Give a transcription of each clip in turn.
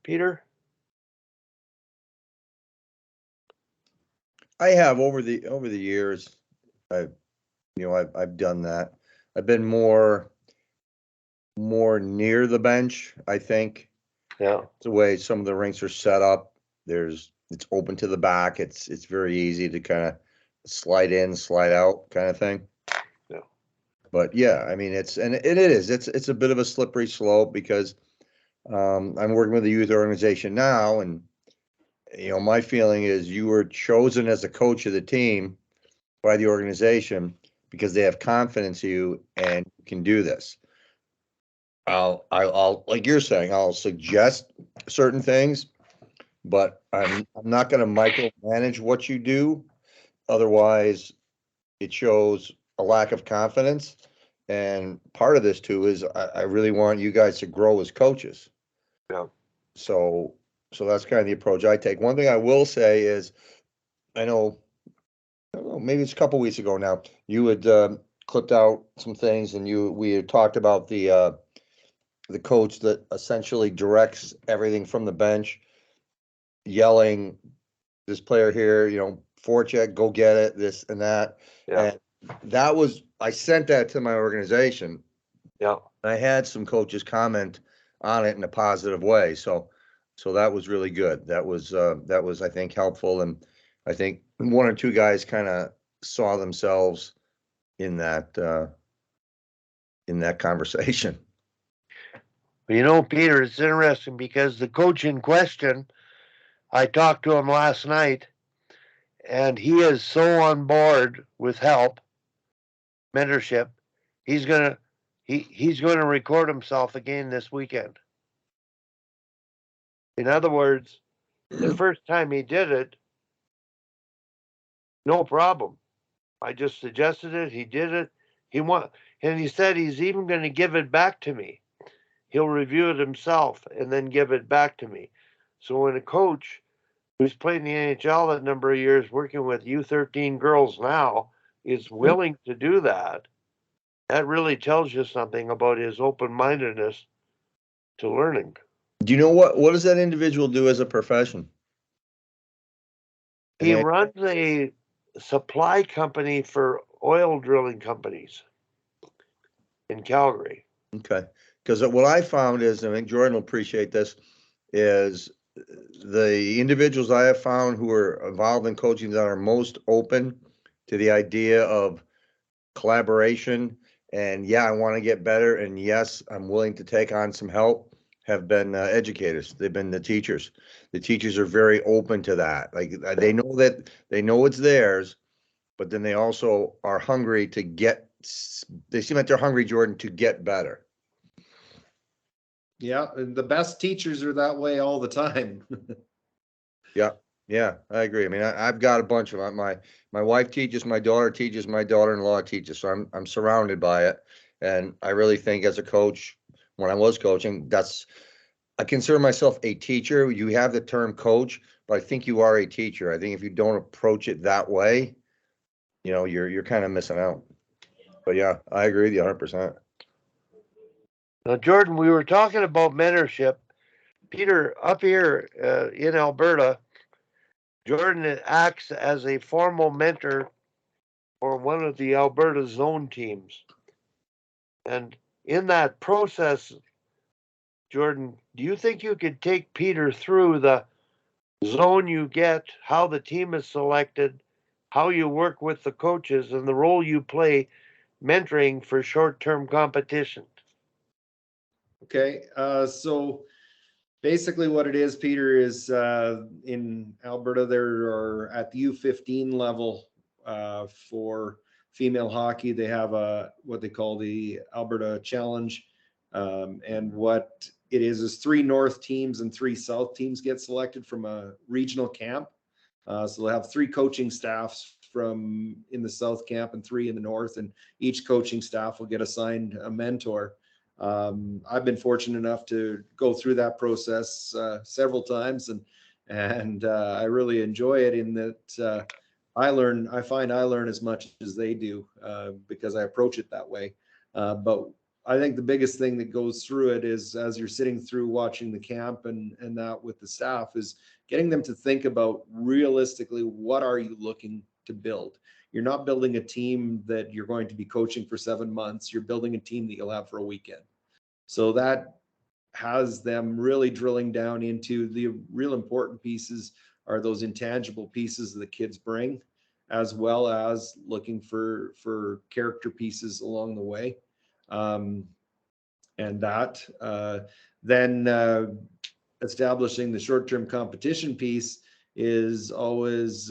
Peter? I have over the years. I've done that. I've been more near the bench, I think. Yeah. The way some of the rinks are set up, it's open to the back. It's very easy to kind of slide in, slide out kind of thing. Yeah. But yeah, I mean it's a bit of a slippery slope because I'm working with a youth organization now, and my feeling is you were chosen as a coach of the team by the organization because they have confidence in you and you can do this. I'll like you're saying, I'll suggest certain things, but I'm not going to micromanage what you do. Otherwise, it shows a lack of confidence. And part of this too is I really want you guys to grow as coaches. Yeah. So that's kind of the approach I take. One thing I will say is, I don't know, maybe it's a couple weeks ago now, you had clipped out some things, and we had talked about the coach that essentially directs everything from the bench, yelling, this player here, forecheck, go get it, this and that. Yeah. And I sent that to my organization. Yeah. I had some coaches comment on it in a positive way. So that was really good. That was I think helpful. And I think one or two guys kind of saw themselves in that conversation. Peter, it's interesting because the coach in question, I talked to him last night, and he is so on board with help, mentorship. He's gonna record himself again this weekend. In other words, the first time he did it, no problem. I just suggested it. He did it. And he said he's even going to give it back to me. He'll review it himself and then give it back to me. So when a coach who's played in the NHL that number of years, working with U13 girls now, is willing to do that, that really tells you something about his open-mindedness to learning. Do you know what does that individual do as a profession? He runs a supply company for oil drilling companies in Calgary. Okay. Because what I found is, I think Jordan will appreciate this, is the individuals I have found who are involved in coaching that are most open to the idea of collaboration and, yeah, I want to get better, and yes, I'm willing to take on some help, have been educators. They've been the teachers. The teachers are very open to that. Like they know it's theirs, but then they also are hungry to get. They seem like they're hungry, Jordan, to get better. Yeah, and the best teachers are that way all the time. Yeah, I agree. I mean, I've got a bunch of them. My wife teaches, my daughter teaches, my daughter-in-law teaches, so I'm surrounded by it. And I really think as a coach, when I was coaching, I consider myself a teacher. You have the term coach, but I think you are a teacher. I think if you don't approach it that way, you're kind of missing out. But yeah, I agree with you 100%. Now, Jordan, we were talking about mentorship. Peter, up here in Alberta, Jordan acts as a formal mentor for one of the Alberta zone teams. And in that process, Jordan, do you think you could take Peter through the zone you get, how the team is selected, how you work with the coaches, and the role you play mentoring for short-term competition? Okay, so basically what it is, Peter, is in Alberta there are at the U15 level for female hockey, they have what they call the Alberta Challenge, and what it is 3 North teams and 3 South teams get selected from a regional camp. So they'll have 3 coaching staffs from in the South camp and 3 in the North, and each coaching staff will get assigned a mentor. I've been fortunate enough to go through that process several times, and I really enjoy it in that I find I learn as much as they do because I approach it that way. But I think the biggest thing that goes through it is, as you're sitting through watching the camp and that with the staff, is getting them to think about realistically, what are you looking to build? You're not building a team that you're going to be coaching for 7 months. You're building a team that you'll have for a weekend. So that has them really drilling down into the real important pieces are those intangible pieces that the kids bring, as well as looking for character pieces along the way. And that then establishing the short-term competition piece is always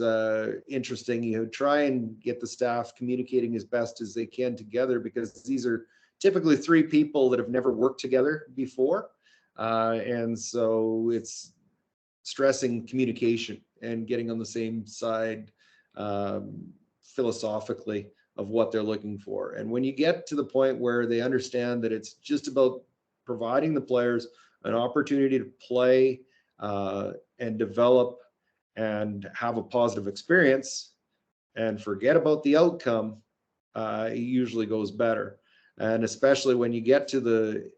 interesting. You try and get the staff communicating as best as they can together, because these are typically 3 people that have never worked together before. And so it's stressing communication and getting on the same side philosophically of what they're looking for. And when you get to the point where they understand that it's just about providing the players an opportunity to play and develop and have a positive experience and forget about the outcome, it usually goes better. And especially when you get to the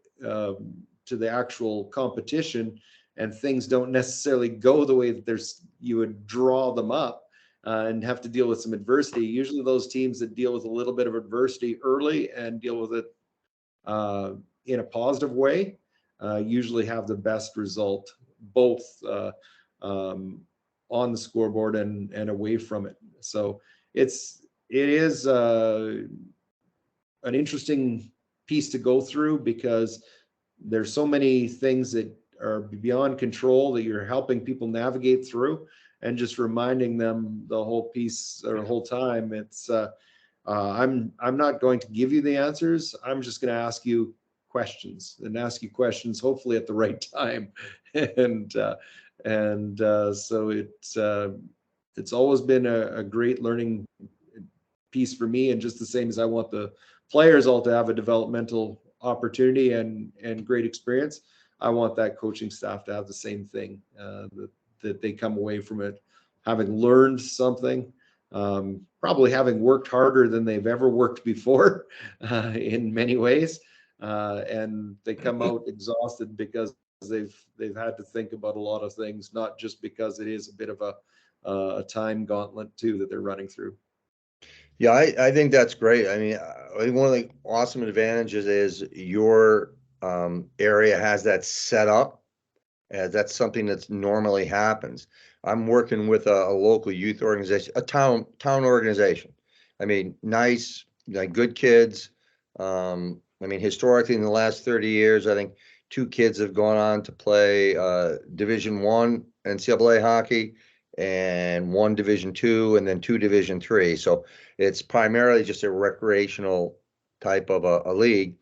actual competition and things don't necessarily go the way that you would draw them up, and have to deal with some adversity. Usually those teams that deal with a little bit of adversity early and deal with it in a positive way usually have the best result, both on the scoreboard and away from it. So it is an interesting piece to go through, because there's so many things that are beyond control that you're helping people navigate through, and just reminding them the whole piece or the whole time. It's I'm not going to give you the answers. I'm just going to ask you questions hopefully at the right time. and so it's always been a great learning piece for me, and just the same as I want the players all to have a developmental opportunity and great experience, I want that coaching staff to have the same thing, that they come away from it having learned something, probably having worked harder than they've ever worked before in many ways, and they come out exhausted because they've had to think about a lot of things, not just because it is a bit of a time gauntlet too that they're running through. Yeah, I think that's great. I mean, I think one of the awesome advantages is your area has that set up, as that's something that's normally happens. I'm working with a local youth organization, a town organization. I mean, nice, like good kids. I mean, historically in the last 30 years, I think 2 kids have gone on to play Division I NCAA hockey, and 1 Division II, and then 2 Division III. So it's primarily just a recreational type of a league.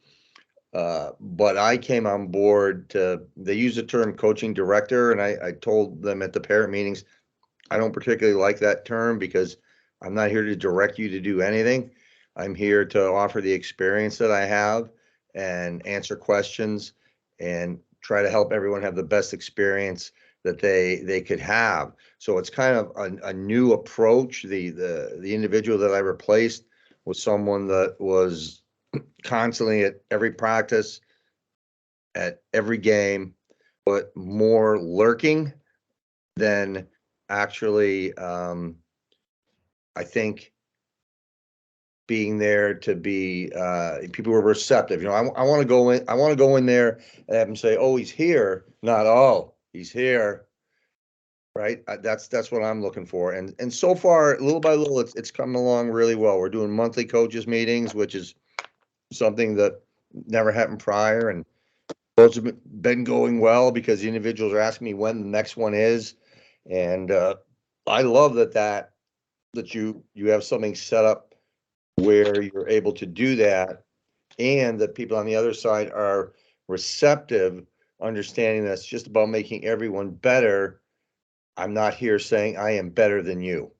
But I came on board they use the term coaching director, and I told them at the parent meetings, I don't particularly like that term, because I'm not here to direct you to do anything. I'm here to offer the experience that I have and answer questions and try to help everyone have the best experience that they could have. So it's kind of a new approach. The individual that I replaced was someone that was constantly at every practice, at every game, but more lurking than actually, I think, being there to be, people were receptive. You know, I want to go in. I want to go in there and have them say, "Oh, he's here," not "Oh, he's here." Right? That's what I'm looking for. And so far, little by little, it's coming along really well. We're doing monthly coaches meetings, which is something that never happened prior, and those have been going well because the individuals are asking me when the next one is, and I love that you have something set up where you're able to do that, and that people on the other side are receptive, understanding that it's just about making everyone better. I'm not here saying I am better than you.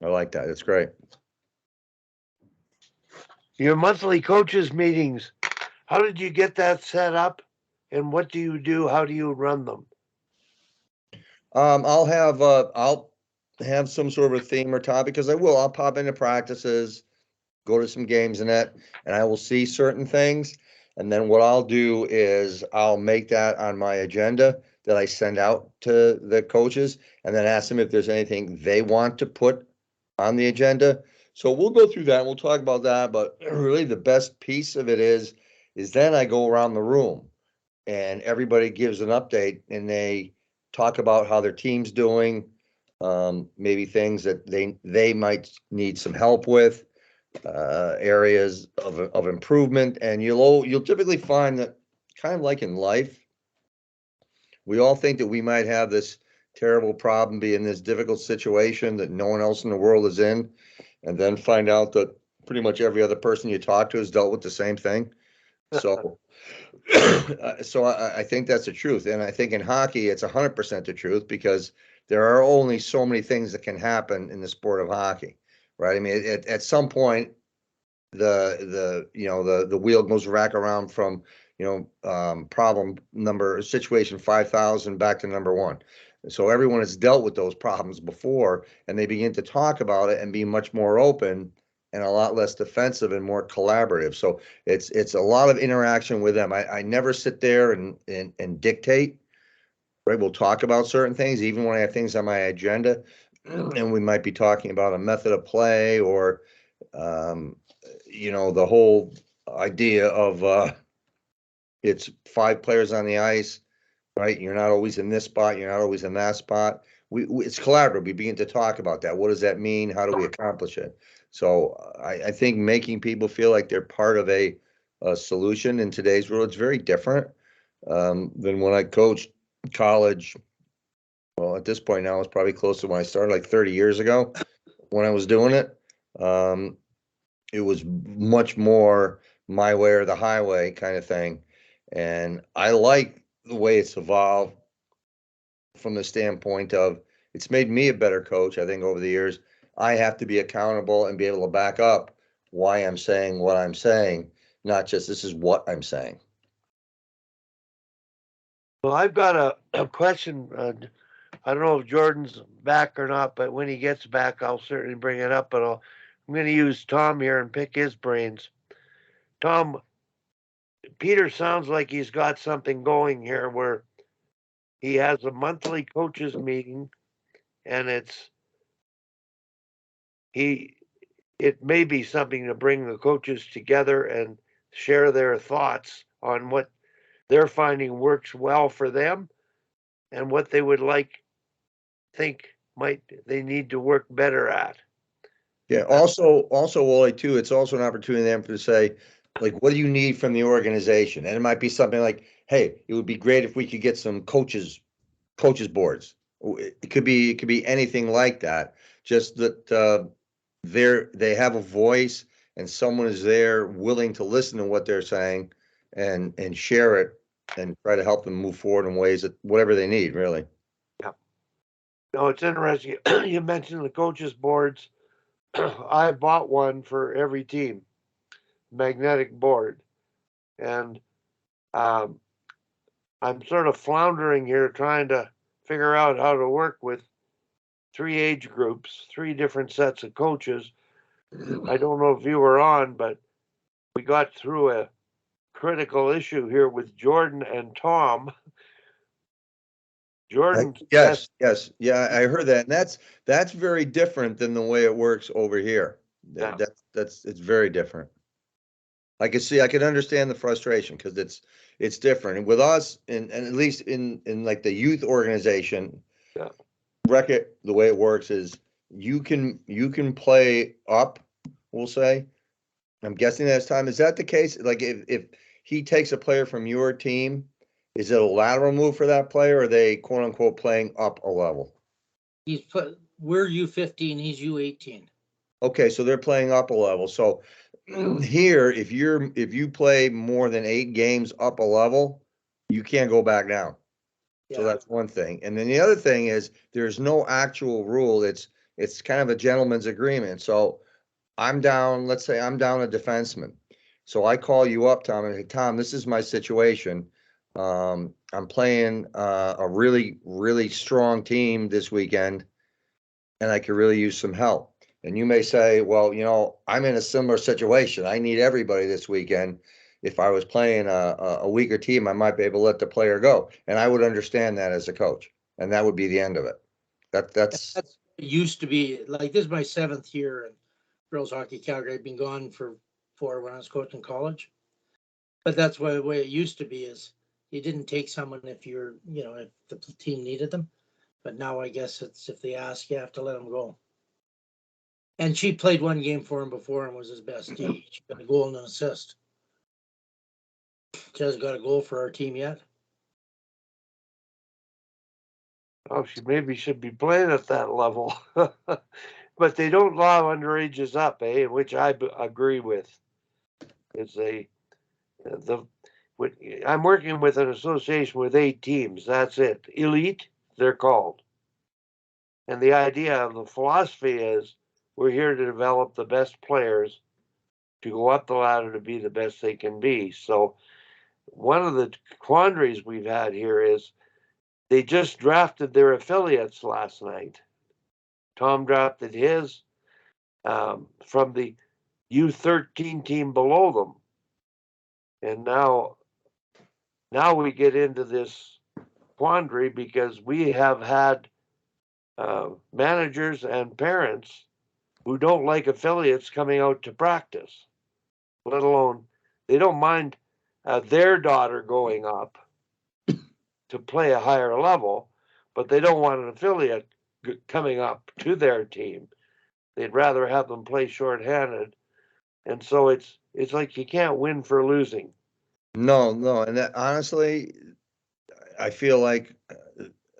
I like that. It's great. Your monthly coaches meetings, how did you get that set up? And what do you do? How do you run them? I'll have some sort of a theme or topic, because I'll pop into practices go to some games and that, and I will see certain things. And then what I'll do is I'll make that on my agenda that I send out to the coaches and then ask them if there's anything they want to put on the agenda. So we'll go through that and we'll talk about that. But really the best piece of it is then I go around the room and everybody gives an update and they talk about how their team's doing, maybe things that they might need some help with, areas of improvement, and you'll typically find that kind of like in life, we all think that we might have this terrible problem, be in this difficult situation that no one else in the world is in, and then find out that pretty much every other person you talk to has dealt with the same thing. So, so I think that's the truth, and I think in hockey it's 100% the truth because there are only so many things that can happen in the sport of hockey, right? I mean, at some point, the wheel goes back around from problem number situation 5,000 back to number one. So everyone has dealt with those problems before, and they begin to talk about it and be much more open and a lot less defensive and more collaborative. So it's a lot of interaction with them. I never sit there and dictate. Right, we'll talk about certain things, even when I have things on my agenda, and we might be talking about a method of play or um, the whole idea of it's 5 players on the ice, right? You're not always in this spot, you're not always in that spot. It's collaborative. We begin to talk about that. What does that mean? How do we accomplish it? So I think making people feel like they're part of a solution in today's world, it's very different than when I coached college. Well, at this point now, it's probably close to when I started, like 30 years ago when I was doing it. It was much more my way or the highway kind of thing. And I like the way it's evolved from the standpoint of it's made me a better coach, I think, over the years. I have to be accountable and be able to back up why I'm saying what I'm saying, not just this is what I'm saying. Well, I've got a question. I don't know if Jordan's back or not, but when he gets back, I'll certainly bring it up. But I'm going to use Tom here and pick his brains. Tom, Peter sounds like he's got something going here where he has a monthly coaches meeting, and it may be something to bring the coaches together and share their thoughts on what they're finding works well for them and what they would think might they need to work better at. Yeah. Also, Wally, too, it's also an opportunity then for to say, like, what do you need from the organization? And it might be something like, hey, it would be great if we could get some coaches boards. It could be anything like that. Just that they have a voice and someone is there willing to listen to what they're saying and share it and try to help them move forward in ways that whatever they need, really. Yeah. No, it's interesting. You mentioned the coaches boards. I bought one for every team, magnetic board, and um, I'm sort of floundering here trying to figure out how to work with 3 age groups, 3 different sets of coaches. I don't know if you were on, but we got through a critical issue here with Jordan and Tom. Jordan Yes, yes, yeah, I heard that, and that's very different than the way it works over here. Yeah. That's it's very different. I can understand the frustration because it's different. And with us, and at least in like the youth organization, Yeah. Reckitt, the way it works is you can play up, we'll say. I'm guessing that's time. Is that the case? Like if he takes a player from your team, is it a lateral move for that player, or are they quote unquote playing up a level? We're U15, he's U18. Okay, so they're playing up a level. So here, if you play more than 8 games up a level, you can't go back down. So Yeah. that's one thing. And then the other thing is there's no actual rule. It's kind of a gentleman's agreement. So let's say I'm down a defenseman. So I call you up, Tom, and hey, Tom, this is my situation. I'm playing a really, really strong team this weekend, and I could really use some help. And you may say, well, I'm in a similar situation. I need everybody this weekend. If I was playing a weaker team, I might be able to let the player go. And I would understand that as a coach. And that would be the end of it. That's It used to be, like, this is my 7th year in girls hockey Calgary. I've been gone for 4 when I was coaching college. But that's why the way it used to be is you didn't take someone if if the team needed them. But now I guess it's if they ask, you have to let them go. And she played 1 game for him before and was his best D. She got a goal and an assist. She hasn't got a goal for our team yet. Oh, she maybe should be playing at that level. But they don't allow underages up, which I agree with. I'm working with an association with 8 teams. That's it. Elite, they're called. And the idea of the philosophy is we're here to develop the best players to go up the ladder to be the best they can be. So one of the quandaries we've had here is they just drafted their affiliates last night. Tom drafted his from the U13 team below them. And now we get into this quandary because we have had managers and parents who don't like affiliates coming out to practice, let alone they don't mind their daughter going up to play a higher level, but they don't want an affiliate coming up to their team. They'd rather have them play shorthanded, and so it's like you can't win for losing. no, and that honestly, I feel like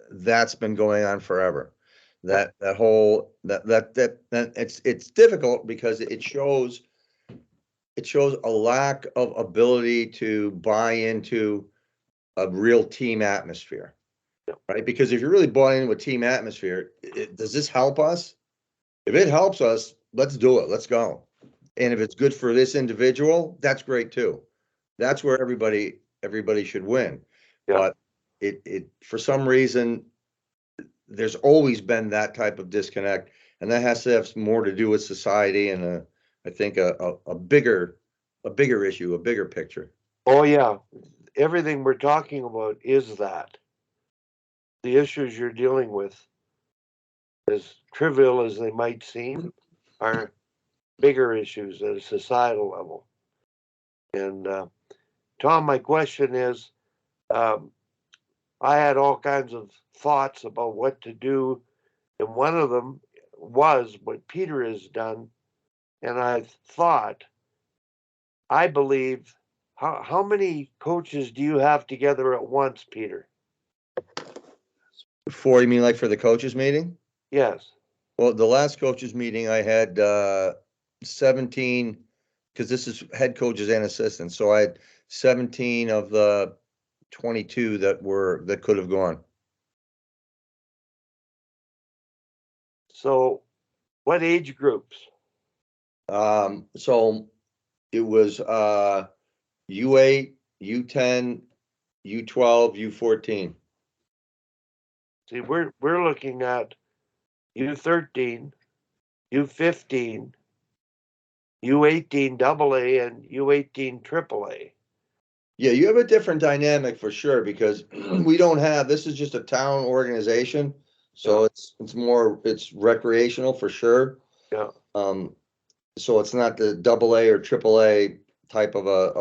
that's been going on forever. That whole that it's difficult because it shows a lack of ability to buy into a real team atmosphere, right? Because if you're really buying into a team atmosphere, does this help us? If it helps us, let's do it. Let's go. And if it's good for this individual, that's great too. That's where everybody should win. Yeah. But it for some reason there's always been that type of disconnect, and that has to have more to do with society and I think a bigger issue, a bigger picture. Oh yeah, everything we're talking about is that. The issues you're dealing with, as trivial as they might seem, are bigger issues at a societal level. And Tom, my question is, I had all kinds of thoughts about what to do, and one of them was what Peter has done. And I believe, how many coaches do you have together at once, Peter? You mean like for the coaches meeting? Yes. Well, the last coaches meeting I had 17, because this is head coaches and assistants. So I had 17 of the 22 that could have gone. So, what age groups? So it was U8, U10, U12, U14. See, we're looking at U13, U15, U18 AA, and U18 AAA. Yeah, you have a different dynamic for sure because we don't have, this is just a town organization. So Yeah. it's recreational for sure. Yeah. So it's not the AA or AAA type of a